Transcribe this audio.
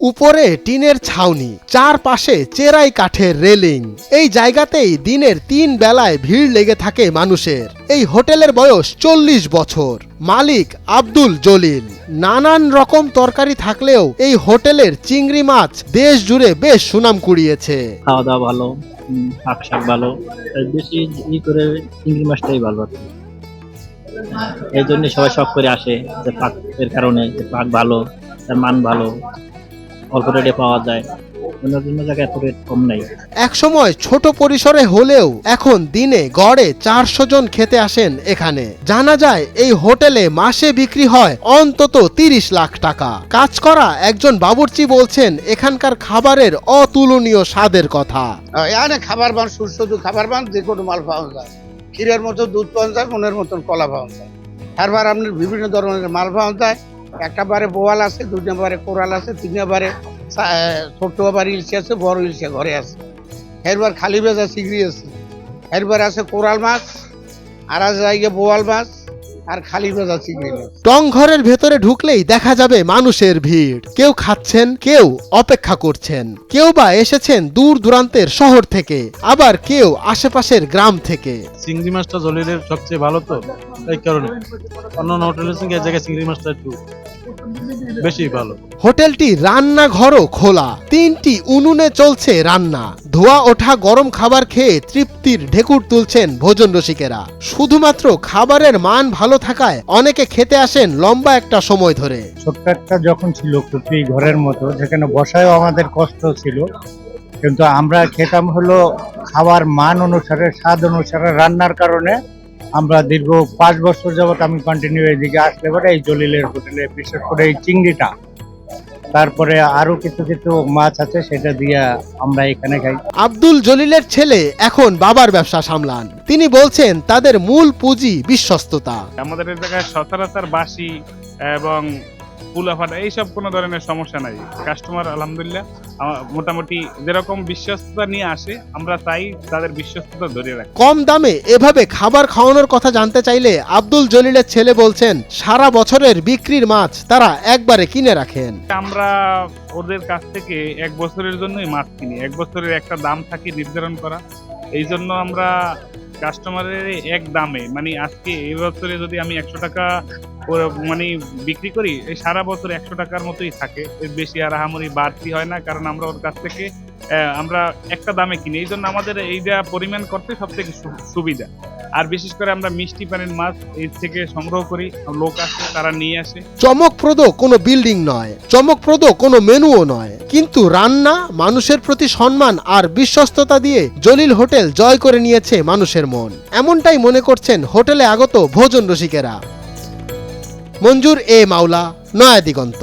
উপরে টিনের ছাউনি, চারপাশে চেরাই কাঠের রেলিং। এই জায়গাতেই দিনের 3 বেলায় ভিড় লেগে থাকে মানুষের। এই হোটেলের বয়স 40 বছর। মালিক আব্দুল জলিল। নানান রকম তরকারি থাকলেও এই হোটেলের চিংড়ি মাছ দেশ জুড়ে বেশ সুনাম কুড়িয়েছে। খাওয়া দাওয়া ভালো, শাক ভালো, বেশি করে চিংড়ি মাছটাই ভালো। এই জন্য সবাই শখ করে আসে যে পাকের কারণে, পাক ভালো, তার মান ভালো, অল্প রেটে পাওয়া যায়। অন্য জায়গায় এত রেট কম নাই। একসময় ছোট পরিসরে হলেও এখন দিনে গড়ে 400 জন খেতে আসেন এখানে। জানা যায় এই হোটেলে মাসে বিক্রি হয় অন্তত 30 লাখ টাকা। কাজ করা একজন বাবুর্চি বলছেন এখানকার খাবারের অতুলনীয় স্বাদের কথা। এখানে খাবার মান সুস্বাদু খাবার মান যে কোনো মাল পাওয়া যায়। ক্ষীরের মতো দুধ পাওয়া যায়, মনের মতন কলা পাওয়া যায়। তারপর আপনার বিভিন্ন ধরনের মাল পাওয়া যায়। একটা বারে বোয়াল আছে, 2 নম্বরে কোরাল আছে, 3 নম্বরে ছোট্ট আবার ইলশি আছে, বড় ইলশি ঘরে আছে। এরবার খালি ভেজা চিংড়ি আছে, এরবার আছে কোরাল মাছ, আর আছে জায়গায় বোয়াল মাছ, আর খালি ভেজা চিংড়ি মাছ। টং ঘরের ভেতরে ঢুকলেই দেখা যাবে মানুষের ভিড়। কেউ খাচ্ছেন, কেউ অপেক্ষা করছেন, কেউ বা এসেছেন দূর দূরান্তের শহর থেকে, আবার কেউ আশেপাশের গ্রাম থেকে। চিংড়ি মাছটা জলিলের সবচেয়ে ভালো, তো এই কারণে অন্য হোটেলের সঙ্গে এই জায়গায় চিংড়ি মাছটা একটু বেশি ভালো। হোটেলটি রান্নাঘরও খোলা, 3টি উনুনে চলছে রান্না। ধোয়া ওঠা গরম খাবার খেয়ে তৃপ্তির ঢেকুর তুলছেন ভোজন রসিকেরা। শুধুমাত্র খাবারের মান ভালো থাকায় অনেকে খেতে আসেন লম্বা একটা সময় ধরে। ছোট্ট একটা যখন ছিল কুপি ঘরের মতো, যেখানে বসায়ও আমাদের কষ্ট ছিল, কিন্তু আমরা খেতাম হলো খাবার মান অনুসারে, স্বাদ অনুসারে রান্নার কারণে। আমরা দীর্ঘ 5 বছর যাবত আমি কন্টিনিউ এদিকে আসলে পরে এই জলিলের হোটেলে, বিশেষ করে এই চিংড়িটা, তারপরে আরো কিছু কিছু মাছ আছে, সেটা দিয়ে আমরা এখানে খাই। আব্দুল জলিলের ছেলে এখন বাবার ব্যবসা সামলান। তিনি বলছেন তাদের মূল পুঁজি বিশ্বস্ততা। আমাদের এই জায়গায় সচরাচর বাসি এবং পুলাফাটা এইসব কোনো ধরনের সমস্যা নাই। কাস্টমার আলহামদুলিল্লাহ মোটামুটি যেরকম বিশ্বস্ততা নিয়ে আসে, আমরা চাই তাদের বিশ্বস্ততা ধরে রাখি। কম দামে এভাবে খাবার খাওয়ানোর কথা জানতে চাইলে আব্দুল জলিলের ছেলে বলছেন সারা বছরের বিক্রির মাছ তারা একবারে কিনে রাখেন। আমরা ওদের কাছ থেকে 1 বছরের জন্যই মাছ কিনি। 1 বছরের একটা দাম থাকে নির্ধারণ করা। এই জন্য আমরা কাস্টমারের এক দামে, মানে আজকে এই বছরে যদি আমি 100 টাকা মানে বিক্রি করি, এই সারা বছর 100 টাকার মতোই থাকে। এর বেশি আর আহামরি বাড়তি হয় না, কারণ আমরা ওর কাছ থেকে আমরা একটা দামে কিনি। এই জন্য আমাদের এইটা পরিমাণ করতে সব থেকে সুবিধা। আর বিশেষ করে আমরা মিষ্টি পানির মাছ এর থেকে সংগ্রহ করি, লোক আসে তারা নিয়ে আসে। চমকপ্রদ কোনো বিল্ডিং নয়, চমকপ্রদ কোনো মেনুও নয়, কিন্তু রান্না, মানুষের প্রতি সম্মান আর বিশ্বস্ততা দিয়ে জলিল হোটেল জয় করে নিয়েছে মানুষের মন। এমনটাই মনে করছেন হোটেলে আগত ভোজন রসিকেরা। মঞ্জুর এ মাওলা, নয়া দিগন্ত।